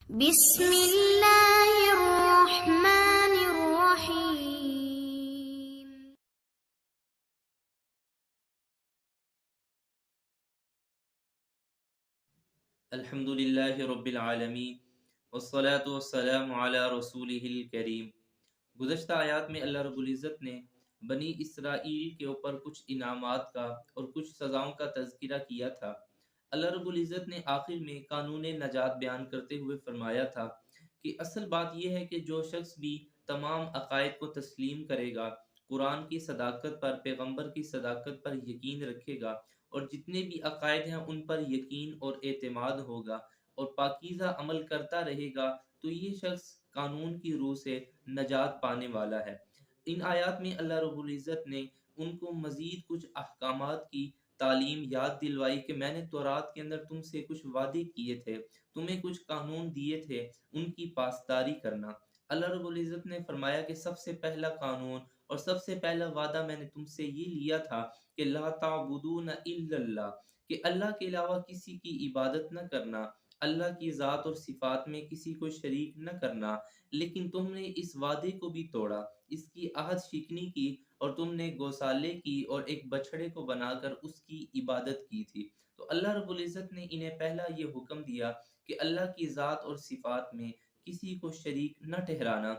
بسم اللہ الرحمن الرحیم۔ الحمد للہ رب العالمین والصلاة والسلام علی رسولہ الکریم۔ گزشتہ آیات میں اللہ رب العزت نے بنی اسرائیل کے اوپر کچھ انعامات کا اور کچھ سزاؤں کا تذکرہ کیا تھا۔ اللہ رب العزت نے آخر میں قانون نجات بیان کرتے ہوئے فرمایا تھا کہ اصل بات یہ ہے کہ جو شخص بھی تمام عقائد کو تسلیم کرے گا، قرآن کی صداقت پر، پیغمبر کی صداقت پر یقین رکھے گا اور جتنے بھی عقائد ہیں ان پر یقین اور اعتماد ہوگا اور پاکیزہ عمل کرتا رہے گا، تو یہ شخص قانون کی روح سے نجات پانے والا ہے۔ ان آیات میں اللہ رب العزت نے ان کو مزید کچھ احکامات کی تعلیم یاد دلوائی کہ میں نے تورات کے اندر تم سے کچھ وعدے کیے تھے، تمہیں کچھ قانون دیے تھے، ان کی پاسداری کرنا۔ اللہ رب العزت نے فرمایا کہ سب سے پہلا قانون اور سب سے پہلا وعدہ میں نے تم سے یہ لیا تھا کہ لا تعبدون الا اللہ، کہ اللہ کے علاوہ کسی کی عبادت نہ کرنا، اللہ کی ذات اور صفات میں کسی کو شریک نہ کرنا۔ لیکن تم نے اس وعدے کو بھی توڑا، اس کی عہد شکنی کی اور تم نے گوسالے کی اور ایک بچھڑے کو بنا کر اس کی عبادت کی تھی۔ تو اللہ رب العزت نے انہیں پہلا یہ حکم دیا کہ اللہ کی ذات اور صفات میں کسی کو شریک نہ ٹھہرانا۔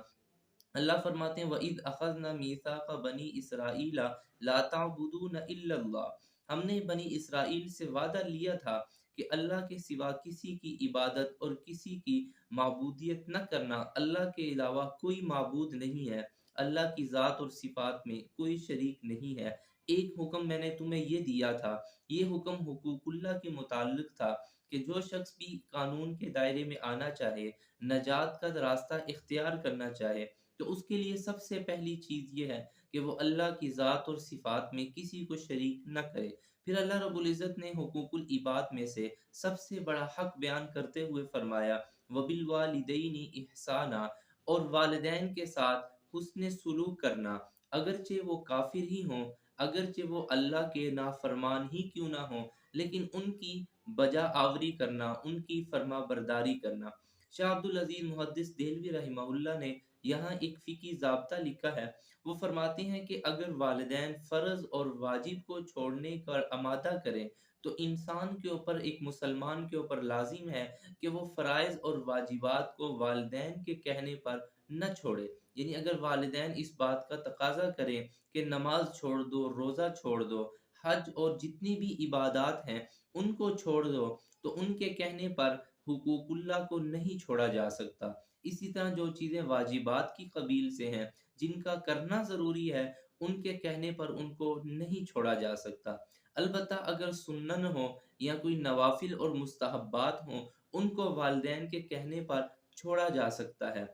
اللہ فرماتے ہیں وَإِذْ أَخَذْنَا مِيثَاقَ بَنِي إِسْرَائِيلَ لَا تَعْبُدُونَ إِلَّا اللَّهَ، ہم نے بنی اسرائیل سے وعدہ لیا تھا کہ اللہ کے سوا کسی کی عبادت اور کسی کی معبودیت نہ کرنا، اللہ کے علاوہ کوئی معبود نہیں ہے، اللہ کی ذات اور صفات میں کوئی شریک نہیں ہے۔ ایک حکم میں نے تمہیں یہ دیا تھا، یہ حکم حقوق اللہ کے متعلق تھا کہ جو شخص بھی قانون کے دائرے میں آنا چاہے، نجات کا راستہ اختیار کرنا چاہے، تو اس کے لیے سب سے پہلی چیز یہ ہے کہ وہ اللہ کی ذات اور صفات میں کسی کو شریک نہ کرے۔ پھر اللہ رب العزت نے حقوق العباد میں سے سب سے بڑا حق بیان کرتے ہوئے فرمایا وَبِالْوَالِدَيْنِ إِحْسَانًا، اور والدین کے ساتھ حسن سلوک کرنا، اگرچہ وہ کافر ہی ہوں، اگرچہ وہ اللہ کے نافرمان ہی کیوں نہ ہوں، لیکن ان کی بجا آوری کرنا، ان کی فرما برداری کرنا۔ شاہ عبد العزیز محدث دہلوی رحمہ اللہ نے یہاں ایک فقہی ضابطہ لکھا ہے۔ وہ فرماتے ہیں کہ اگر والدین فرض اور واجب کو چھوڑنے کا آمادہ کریں تو انسان کے اوپر، ایک مسلمان کے اوپر لازم ہے کہ وہ فرائض اور واجبات کو والدین کے کہنے پر نہ چھوڑے۔ یعنی اگر والدین اس بات کا تقاضا کریں کہ نماز چھوڑ دو، روزہ چھوڑ دو، حج اور جتنی بھی عبادات ہیں ان کو چھوڑ دو، تو ان کے کہنے پر حقوق اللہ کو نہیں چھوڑا جا سکتا۔ اسی طرح جو چیزیں واجبات کی قبیل سے ہیں، جن کا کرنا ضروری ہے، ان کے کہنے پر ان کو نہیں چھوڑا جا سکتا۔ البتہ اگر سنن ہو یا کوئی نوافل اور مستحبات ہوں، ان کو والدین کے کہنے پر چھوڑا جا سکتا ہے۔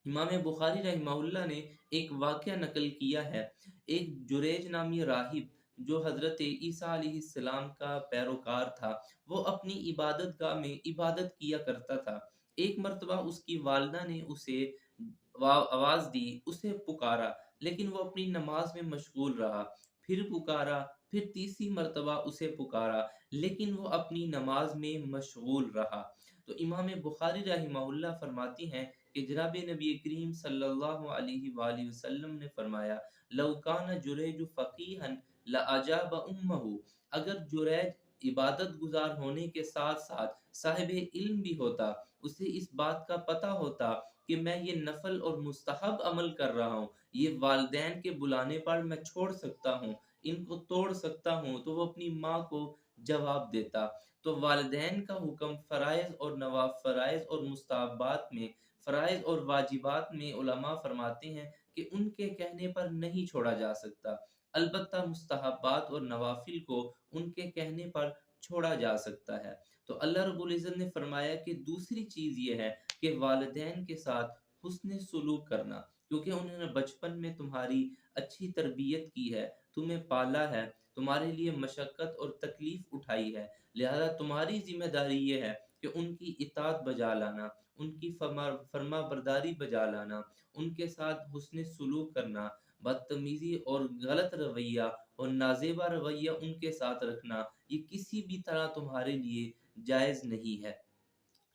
امام بخاری رحمہ اللہ نے ایک واقعہ نقل کیا ہے۔ ایک جریج نامی راہب جو حضرت عیسیٰ علیہ السلام کا پیروکار تھا، وہ اپنی عبادت گاہ میں عبادت کیا کرتا تھا۔ ایک مرتبہ اس کی والدہ نے اسے آواز دی، اسے پکارا، لیکن وہ اپنی نماز میں مشغول رہا۔ پھر پکارا، پھر تیسری مرتبہ اسے پکارا، لیکن وہ اپنی نماز میں مشغول رہا۔ تو امام بخاری رحمہ اللہ فرماتی ہیں کہ جناب نبی کریم صلی اللہ علیہ وآلہ وسلم نے فرمایا لو کان جریج فقیہا لاجاب امہ، اگر جریج عبادت گزار ہونے کے ساتھ ساتھ صاحب علم بھی ہوتا، اسے اس بات کا پتہ ہوتا کہ میں یہ نفل اور مستحب عمل کر رہا ہوں، یہ والدین کے بلانے پر میں چھوڑ سکتا ہوں، ان کو توڑ سکتا ہوں، تو وہ اپنی ماں کو جواب دیتا۔ تو والدین کا حکم فرائض اور فرائض اور مستحبات میں، فرائض اور واجبات میں علماء فرماتے ہیں کہ ان کے کہنے پر نہیں چھوڑا جا سکتا۔ البتہ مستحبات اور نوافل کو ان کے کہنے پر چھوڑا جا سکتا ہے۔ تو اللہ رب العزت نے فرمایا کہ دوسری چیز یہ ہے کہ والدین کے ساتھ حسن سلوک کرنا، کیونکہ انہوں نے بچپن میں تمہاری اچھی تربیت کی ہے، تمہیں پالا ہے، تمہارے لیے مشقت اور تکلیف اٹھائی ہے، لہذا تمہاری ذمہ داری یہ ہے کہ ان کی اطاعت بجا لانا، ان کی فرما برداری بجا لانا، ان کے ساتھ حسن سلوک کرنا، بدتمیزی اور غلط رویہ اور نازیبا رویہ ان کے ساتھ رکھنا، یہ کسی بھی طرح تمہارے لیے جائز نہیں ہے۔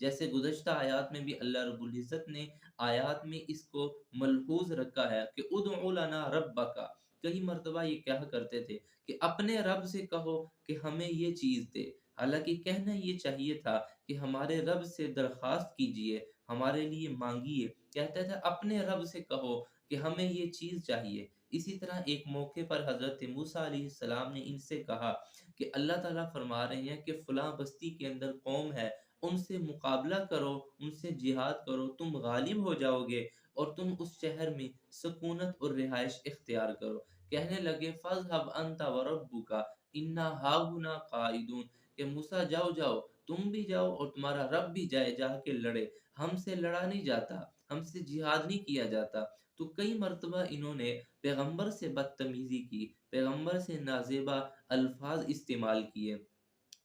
جیسے گزشتہ آیات میں بھی اللہ رب العزت نے آیات میں اس کو ملحوظ رکھا ہے کہ ادعو لنا ربک، کئی مرتبہ یہ کہا کرتے تھے کہ اپنے رب سے کہو کہ ہمیں یہ چیز دے، حالانکہ کہنا یہ چاہیے تھا کہ ہمارے رب سے درخواست کیجئے، ہمارے لیے مانگیے، کہتے تھے اپنے رب سے کہو کہ ہمیں یہ چیز چاہیے۔ اسی طرح ایک موقع پر حضرت موسیٰ علیہ السلام نے ان سے کہا کہ اللہ تعالیٰ فرما رہے ہیں کہ فلاں بستی کے اندر قوم ہے، ان سے مقابلہ کرو، ان سے جہاد کرو، تم غالب ہو جاؤ گے اور تم اس شہر میں سکونت اور رہائش اختیار کرو۔ کہنے لگے فَاذْهَبْ أَنْتَ وَرَبُّكَ إِنَّا هَاهُنَا قَاعِدُونَ کہ موسیٰ جاؤ جاؤ، تم بھی جاؤ اور تمہارا رب بھی جائے، جا کے لڑے، ہم سے لڑا نہیں جاتا، ہم سے جہاد نہیں کیا جاتا۔ تو کئی مرتبہ انہوں نے پیغمبر سے بدتمیزی کی، پیغمبر سے نازیبا الفاظ استعمال کیے۔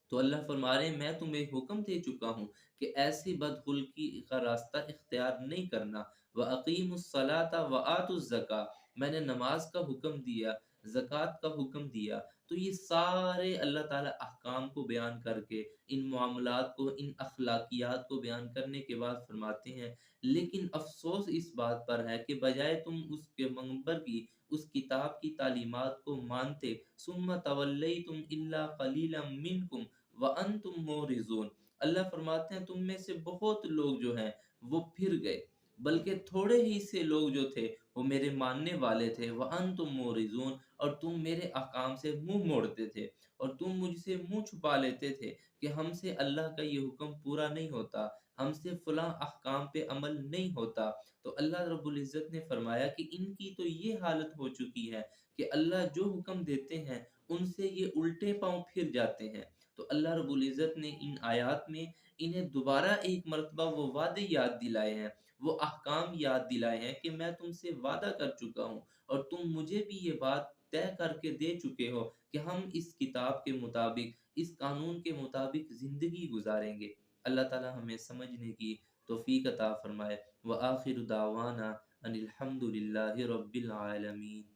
تو اللہ فرما رہے ہیں میں تمہیں حکم دے چکا ہوں کہ ایسی بدخلقی کا راستہ اختیار نہیں کرنا۔ وَأَقِيمُوا الصَّلَاةَ وَآتُوا الزَّكَاةَ، میں نے نماز کا حکم دیا، زکوٰۃ کا حکم دیا۔ تو یہ سارے اللہ تعالیٰ احکام کو بیان کر کے، ان معاملات کو، ان اخلاقیات کو بیان کرنے کے بعد فرماتے ہیں لیکن افسوس اس بات پر ہے کہ بجائے تم اس کے منبر کی، اس کتاب کی تعلیمات کو مانتے، ثم تولیتم الا قلیلا منکم وانتم مورزون، اللہ فرماتے ہیں تم میں سے بہت لوگ جو ہیں وہ پھر گئے، بلکہ تھوڑے ہی سے لوگ جو تھے وہ میرے ماننے والے تھے، وانتم مورزون، اور تم میرے احکام سے منہ موڑتے تھے اور تم مجھ سے منہ چھپا لیتے تھے کہ ہم سے اللہ کا یہ حکم پورا نہیں ہوتا، ہم سے فلاں احکام پہ عمل نہیں ہوتا۔ تو اللہ رب العزت نے فرمایا کہ ان کی تو یہ حالت ہو چکی ہے کہ اللہ جو حکم دیتے ہیں ان سے یہ الٹے پاؤں پھر جاتے ہیں۔ تو اللہ رب العزت نے ان آیات میں انہیں دوبارہ ایک مرتبہ وہ وعدے یاد دلائے ہیں، وہ احکام یاد دلائے ہیں کہ میں تم سے وعدہ کر چکا ہوں اور تم مجھے بھی یہ بات طے کر کے دے چکے ہو کہ ہم اس کتاب کے مطابق، اس قانون کے مطابق زندگی گزاریں گے۔ اللہ تعالی ہمیں سمجھنے کی توفیق عطا فرمائے۔ وآخر دعوانا ان الحمد للہ رب العالمین۔